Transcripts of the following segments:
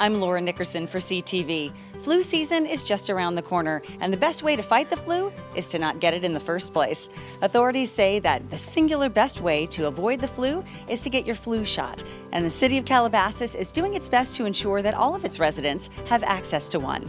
I'm Laura Nickerson for CTV. Flu season is just around the corner, and the best way to fight the flu is to not get it in the first place. Authorities say that the singular best way to avoid the flu is to get your flu shot, and the City of Calabasas is doing its best to ensure that all of its residents have access to one.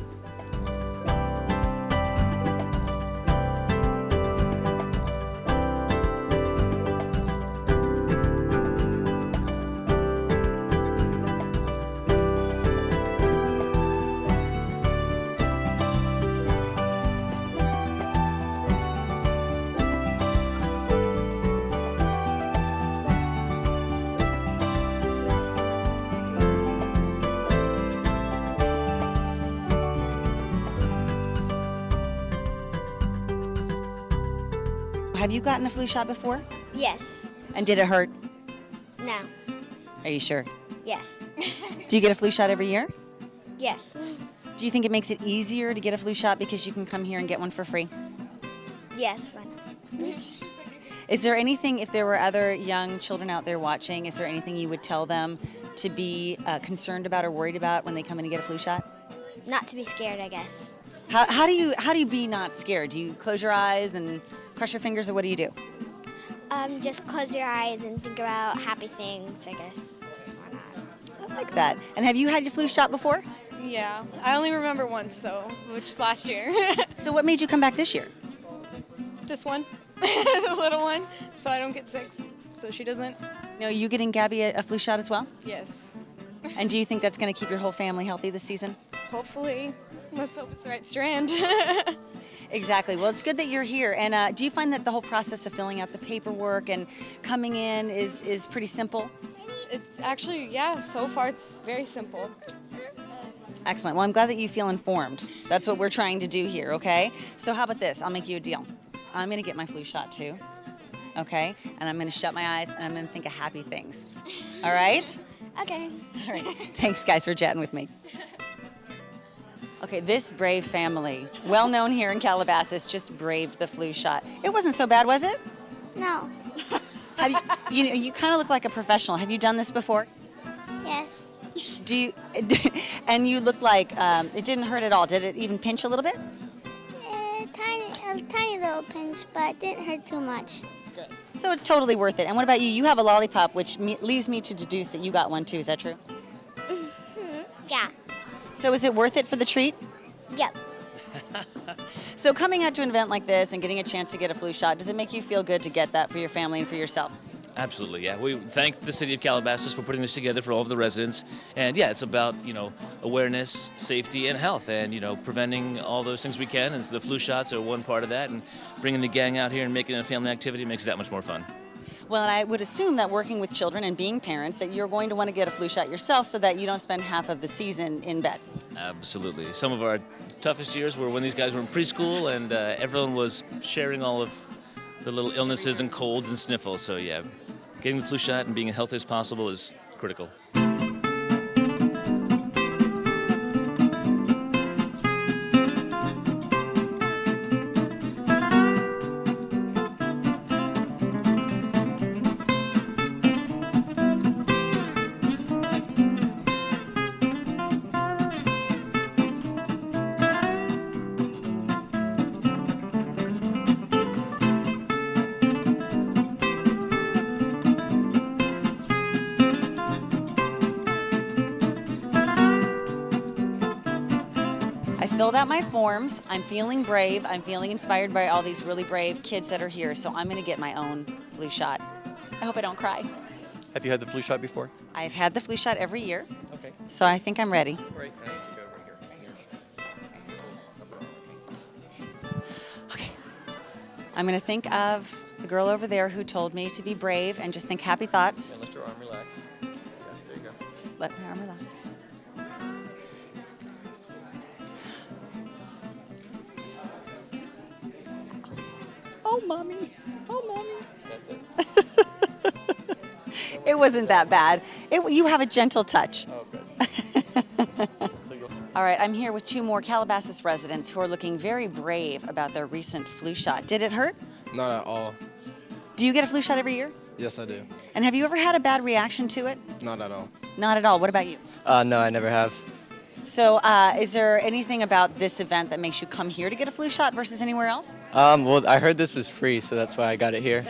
Have you gotten a flu shot before? Yes. And did it hurt? No. Are you sure? Yes. Do you get a flu shot every year? Yes. Do you think it makes it easier to get a flu shot because you can come here and get one for free? Yes. Why not? Is there anything, if there were other young children out there watching, is there anything you would tell them to be concerned about or worried about when they come in and get a flu shot? Not to be scared, I guess. How do you be not scared? Do you close your eyes and cross your fingers, or what do you do? Just close your eyes and think about happy things, I guess. Why not? I like that. And have you had your flu shot before? Yeah, I only remember once though, which is last year. So what made you come back this year? This one, the little one, so I don't get sick, so she doesn't. No, you getting Gabby a flu shot as well? Yes, And do you think that's going to keep your whole family healthy this season? hopefully. Let's hope it's the right strand. Exactly. Well, it's good that you're here. And do you find that the whole process of filling out the paperwork and coming in is pretty simple? It's actually, yeah, so far it's very simple. Excellent. Well, I'm glad that you feel informed. That's what we're trying to do here, okay? So how about this? I'll make you a deal. I'm going to get my flu shot too, okay? And I'm going to shut my eyes and I'm going to think of happy things. All right? Okay. All right. Thanks, guys, for chatting with me. Okay, this brave family, well known here in Calabasas, just braved the flu shot. It wasn't so bad, was it? No. Have you kind of look like a professional. Have you done this before? Yes. Do you? And you look like it didn't hurt at all. Did it even pinch a little bit? A tiny little pinch, but it didn't hurt too much. Good. So it's totally worth it. And what about you? You have a lollipop, which leaves me to deduce that you got one too. Is that true? Yeah. So is it worth it for the treat? Yep. So coming out to an event like this and getting a chance to get a flu shot, does it make you feel good to get that for your family and for yourself? Absolutely, yeah. We thank the City of Calabasas for putting this together for all of the residents. And yeah, it's about, awareness, safety, and health, and, preventing all those things we can. And so the flu shots are one part of that, and bringing the gang out here and making it a family activity makes it that much more fun. Well, and I would assume that working with children and being parents, that you're going to want to get a flu shot yourself so that you don't spend half of the season in bed. Absolutely. Some of our toughest years were when these guys were in preschool, and everyone was sharing all of the little illnesses and colds and sniffles. So yeah, getting the flu shot and being as healthy as possible is critical. I filled out my forms. I'm feeling brave. I'm feeling inspired by all these really brave kids that are here. So I'm going to get my own flu shot. I hope I don't cry. Have you had the flu shot before? I've had the flu shot every year. Okay. So I think I'm ready. Great. I need to go right here. Okay. I'm going to think of the girl over there who told me to be brave and just think happy thoughts. And let your arm relax. Yeah, there you go. Let my arm relax. Oh, Mommy. Oh, Mommy. That's it. It wasn't that bad. You have a gentle touch. Oh, good. So you'll... All right, I'm here with two more Calabasas residents who are looking very brave about their recent flu shot. Did it hurt? Not at all. Do you get a flu shot every year? Yes, I do. And have you ever had a bad reaction to it? Not at all. Not at all. What about you? No, I never have. So is there anything about this event that makes you come here to get a flu shot versus anywhere else? Well, I heard this was free, so that's why I got it here.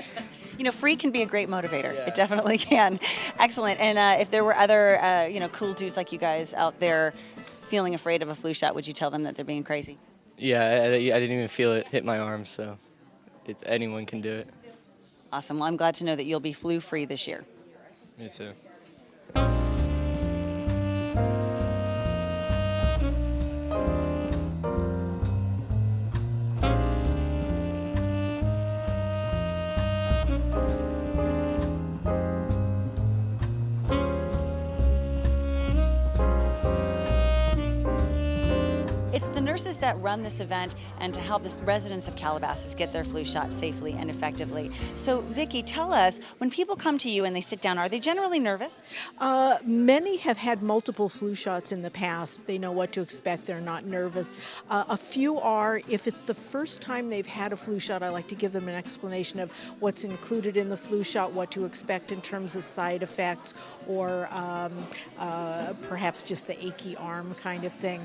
You know, free can be a great motivator. Yeah. It definitely can. Excellent. And if there were other, cool dudes like you guys out there feeling afraid of a flu shot, would you tell them that they're being crazy? Yeah, I didn't even feel it hit my arm, so anyone can do it. Awesome. Well, I'm glad to know that you'll be flu-free this year. Me too. It's the nurses that run this event and to help the residents of Calabasas get their flu shot safely and effectively. So, Vicki, tell us, when people come to you and they sit down, are they generally nervous? Many have had multiple flu shots in the past. They know what to expect. They're not nervous. A few are. If it's the first time they've had a flu shot, I like to give them an explanation of what's included in the flu shot, what to expect in terms of side effects, or perhaps just the achy arm kind of thing.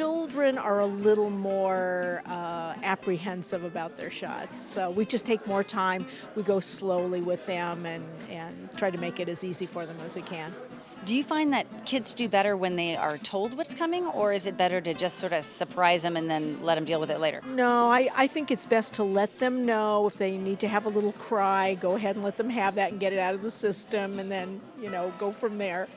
Children are a little more apprehensive about their shots. So we just take more time. We go slowly with them and try to make it as easy for them as we can. Do you find that kids do better when they are told what's coming, or is it better to just sort of surprise them and then let them deal with it later? No, I think it's best to let them know. If they need to have a little cry, go ahead and let them have that and get it out of the system, and then, go from there.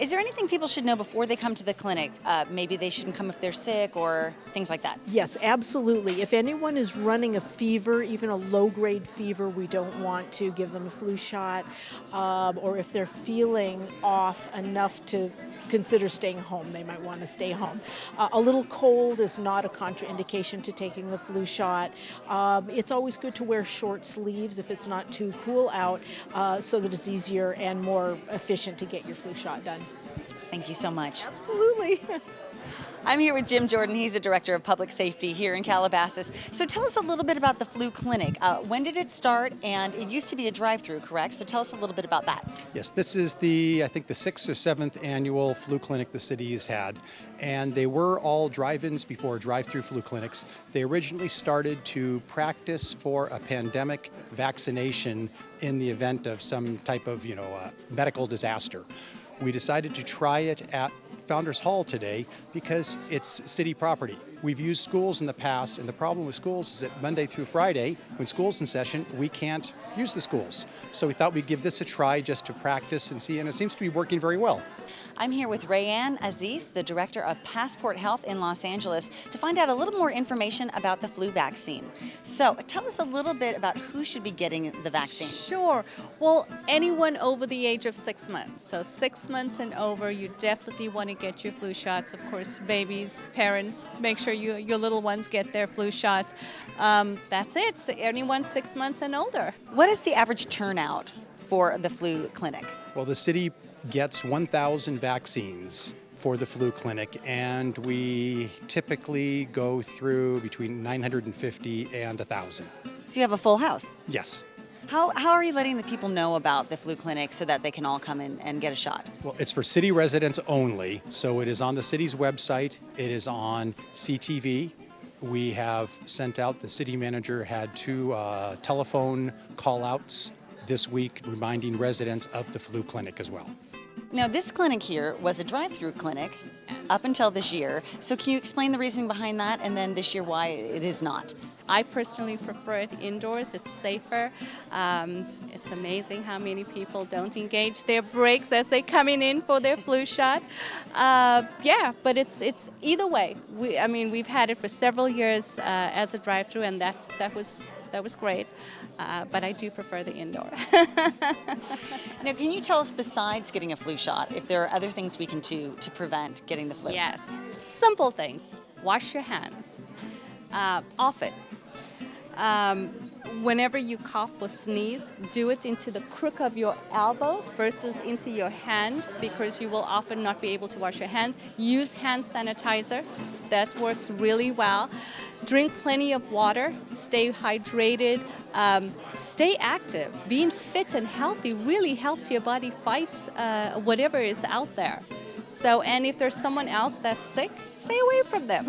Is there anything people should know before they come to the clinic? Maybe they shouldn't come if they're sick or things like that. Yes, absolutely. If anyone is running a fever, even a low-grade fever, we don't want to give them a flu shot. Or if they're feeling off enough to consider staying home, they might want to stay home. A little cold is not a contraindication to taking the flu shot. It's always good to wear short sleeves if it's not too cool out, so that it's easier and more efficient to get your flu shot done. Thank you so much. Absolutely. I'm here with Jim Jordan. He's the Director of Public Safety here in Calabasas. So tell us a little bit about the flu clinic. When did it start? And it used to be a drive-through, correct? So tell us a little bit about that. Yes, this is the 6th or 7th annual flu clinic the city has had. And they were all drive-ins before drive-through flu clinics. They originally started to practice for a pandemic vaccination in the event of some type of, medical disaster. We decided to try it at Founders Hall today because it's city property. We've used schools in the past, and the problem with schools is that Monday through Friday, when school's in session, we can't use the schools. So we thought we'd give this a try just to practice and see, and it seems to be working very well. I'm here with Rayanne Aziz, the Director of Passport Health in Los Angeles, to find out a little more information about the flu vaccine. So tell us a little bit about who should be getting the vaccine. Sure. Well, anyone over the age of 6 months. So 6 months and over, you definitely want to get your flu shots. Of course, babies, parents, make sure your little ones get their flu shots. That's it. So anyone 6 months and older. What is the average turnout for the flu clinic? Well, the city gets 1,000 vaccines for the flu clinic, and we typically go through between 950 and 1,000. So you have a full house. Yes. How are you letting the people know about the flu clinic so that they can all come in and get a shot? Well, it's for city residents only, so it is on the city's website. It is on CTV. We have sent out, the city manager had 2 telephone call-outs this week reminding residents of the flu clinic as well. Now, this clinic here was a drive-through clinic up until this year. So can you explain the reasoning behind that, and then this year why it is not? I personally prefer it indoors. It's safer. It's amazing how many people don't engage their breaks as they coming in for their flu shot. But it's either way. We've had it for several years as a drive-through, and that was great. But I do prefer the indoor. Now, can you tell us, besides getting a flu shot, if there are other things we can do to prevent getting the flu? Yes, simple things. Wash your hands often. Whenever you cough or sneeze, do it into the crook of your elbow versus into your hand, because you will often not be able to wash your hands. Use hand sanitizer. That works really well. Drink plenty of water. Stay hydrated. Stay active. Being fit and healthy really helps your body fight whatever is out there. So, and if there's someone else that's sick, stay away from them.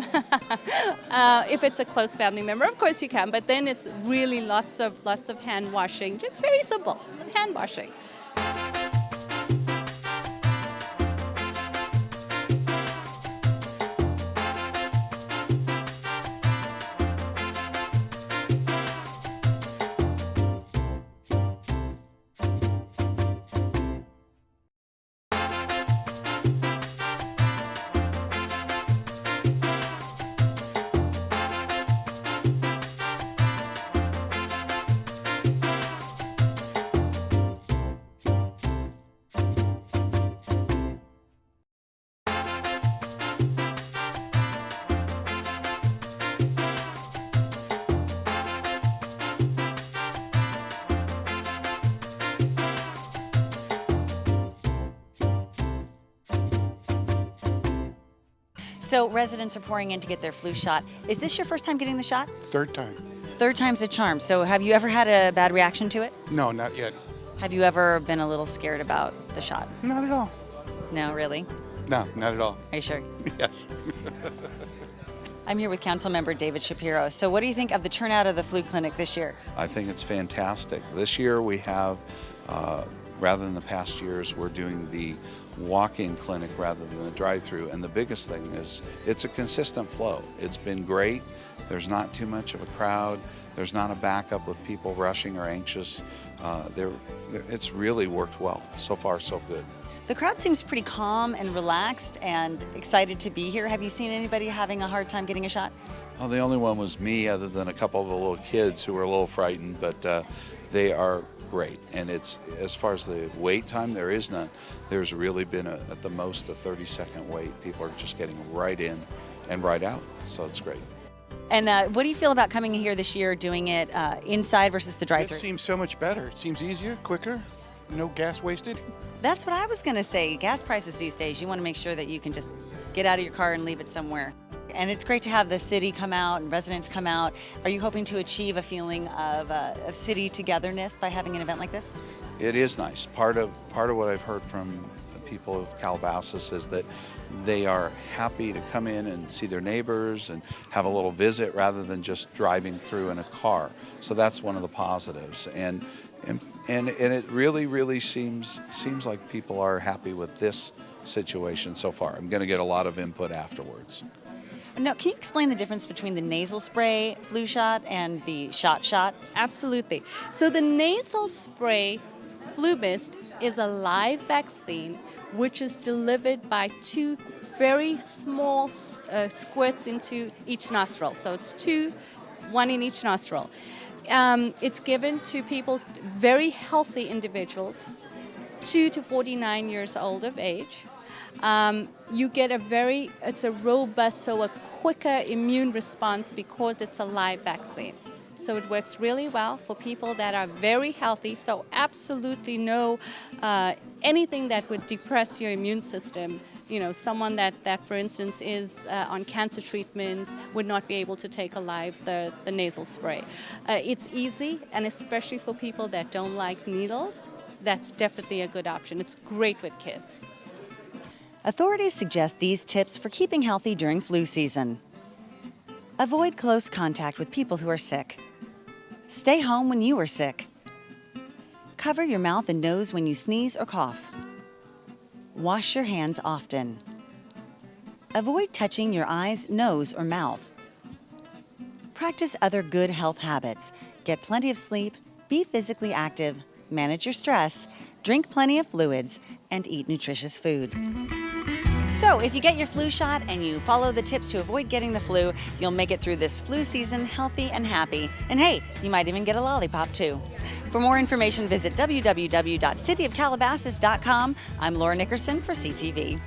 If it's a close family member, of course you can, but then it's really lots of hand washing. Just very simple, hand washing. So residents are pouring in to get their flu shot. Is this your first time getting the shot? Third time. Third time's a charm. So have you ever had a bad reaction to it? No, not yet. Have you ever been a little scared about the shot? Not at all. No, really? No, not at all. Are you sure? Yes. I'm here with Councilmember David Shapiro. So what do you think of the turnout of the flu clinic this year? I think it's fantastic. This year we have, rather than the past years, we're doing the walk-in clinic rather than the drive-through. And the biggest thing is it's a consistent flow. It's been great. There's not too much of a crowd. There's not a backup with people rushing or anxious. It's really worked well. So far, so good. The crowd seems pretty calm and relaxed and excited to be here. Have you seen anybody having a hard time getting a shot? Oh, the only one was me, other than a couple of the little kids who were a little frightened, but they are great. And it's, as far as the wait time, there is none. There's really been at the most a 30-second wait. People are just getting right in and right out, so it's great. And what do you feel about coming here this year, doing it inside versus the drive-thru? It seems so much better. It seems easier, quicker, no gas wasted. That's what I was going to say. Gas prices these days, you want to make sure that you can just get out of your car and leave it somewhere. And it's great to have the city come out and residents come out. Are you hoping to achieve a feeling of city togetherness by having an event like this? It is nice. Part of what I've heard from the people of Calabasas is that they are happy to come in and see their neighbors and have a little visit rather than just driving through in a car. So that's one of the positives. And it really seems like people are happy with this situation so far. I'm going to get a lot of input afterwards. Now, can you explain the difference between the nasal spray flu shot and the shot? Absolutely. So the nasal spray flu mist is a live vaccine which is delivered by 2 very small squirts into each nostril. So it's 2, 1 in each nostril. It's given to people, very healthy individuals, 2 to 49 years old of age. You get it's a robust, so a quicker immune response because it's a live vaccine. So it works really well for people that are very healthy, so absolutely no anything that would depress your immune system. You know, someone that for instance, is on cancer treatments would not be able to take the nasal spray. It's easy, and especially for people that don't like needles, that's definitely a good option. It's great with kids. Authorities suggest these tips for keeping healthy during flu season. Avoid close contact with people who are sick. Stay home when you are sick. Cover your mouth and nose when you sneeze or cough. Wash your hands often. Avoid touching your eyes, nose, or mouth. Practice other good health habits. Get plenty of sleep, be physically active, manage your stress, drink plenty of fluids, and eat nutritious food. So, if you get your flu shot and you follow the tips to avoid getting the flu, you'll make it through this flu season healthy and happy. And hey, you might even get a lollipop too. For more information, visit www.cityofcalabasas.com. I'm Laura Nickerson for CTV.